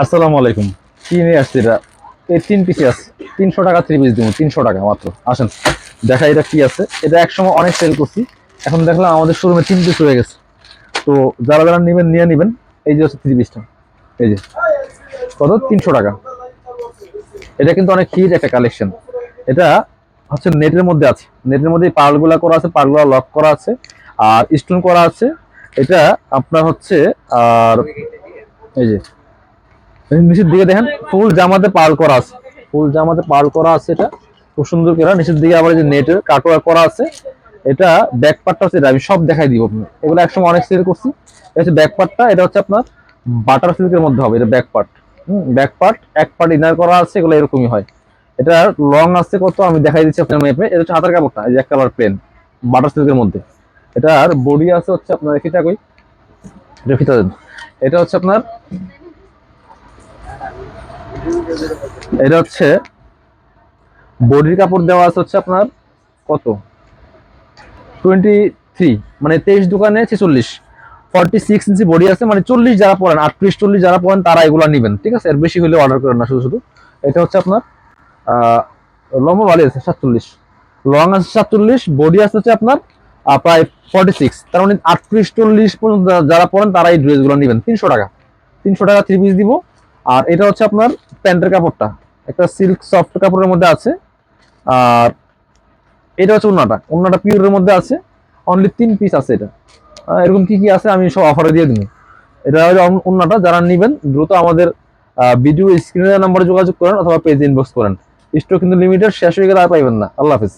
আসসালামু আলাইকুম। কি নিয়ে আসছি এটা? এই 3 পিসি আছে। 300 টাকা 3 পিস দিব, 300 টাকা মাত্র। আসেন দেখা এটা কি আছে। এটা একসময় অনেক সেল করছি, এখন দেখলাম আমাদের শোরুমে 3 পিস হয়ে গেছে। তো যারা যারা নেবেন নিয়ে নেবেন। এই যে হচ্ছে 3 পিসটা, এই যে কত, 300 টাকা। এটা কিন্তু অনেক হিট একটা কালেকশন। এটা হচ্ছে নেটের মধ্যে আছে, নেটের মধ্যে পার্লগুলা করা আছে, পার্লগুলা লক করা আছে আর স্টোন করা আছে। এটা আপনার হচ্ছে, আর এই যে নিচের দিকে দেখেন ফুল জামাতে পার্ল করা আছে, ফুল জামাতে পার্ল করা আছে। এটা খুব সুন্দর করে নিচের দিকে আবার যে নেটের কাটওয়ার্ক করা আছে। এটা ব্যাক পার্টটা হচ্ছে, এটা আমি সব দেখাই দিব আপনার, এগুলো একসময় অনেক সেল করছি। এটা হচ্ছে ব্যাক পার্টটা, এটা হচ্ছে আপনার বাটার সিল্কের মধ্যে হবে। এটা ব্যাক পার্ট, ব্যাক পার্ট এক পার্ট ইনার করা আছে, এগুলো এরকমই হয়। এটা লং আছে কত আমি দেখাই দিচ্ছি আপনার ম্যাপে। এটা হচ্ছে হাতার কাপড়টা, এই যে এক কালার প্লেন বাটার সিল্কের মধ্যে। এটার বডি আছে হচ্ছে আপনার, ফিতা কই, এটা ফিতা দেন। এটা হচ্ছে আপনার, এটা হচ্ছে বডির কাপড় দেওয়া আছে হচ্ছে আপনার কত, 23, মানে 23 দোকানে 46, 46 ইঞ্চি বডি আছে, মানে 40 যারা পড়েন, 38 40 যারা পড়েন তারা এগুলো নেবেন, ঠিক আছে? এর বেশি হলে অর্ডার করেন না শুধু শুধু। এটা হচ্ছে আপনার আহ লম্বা ভালো আছে 47, লং আছে 47, বডি আছে হচ্ছে আপনার প্রায় 46, তার মানে 38 40 পর্যন্ত যারা পড়েন তারা এই ড্রেসগুলো নেবেন। 300 টাকা, 300 টাকা 3 পিস দিব। আর এটা হচ্ছে আপনার প্যান্টের কাপড়টা, একটা সিল্ক সফট কাপড়ের মধ্যে আছে। আর এটা হচ্ছে ওন্নাটা, ওন্নাটা পিওরের মধ্যে আছে। অনলি 3 পিস আছে এটা। এরকম কি কি আছে আমি সব অফারে দিয়ে দিব। এটা হলো ওন্নাটা, যারা নেবেন দ্রুত আমাদের ভিডিও স্ক্রিনের নাম্বারে যোগাযোগ করেন অথবা পেজ ইনবক্স করেন। স্টক কিন্তু লিমিটেড, শেষ হয়ে গেলে আর পাইবেন না। আল্লাহ হাফেজ।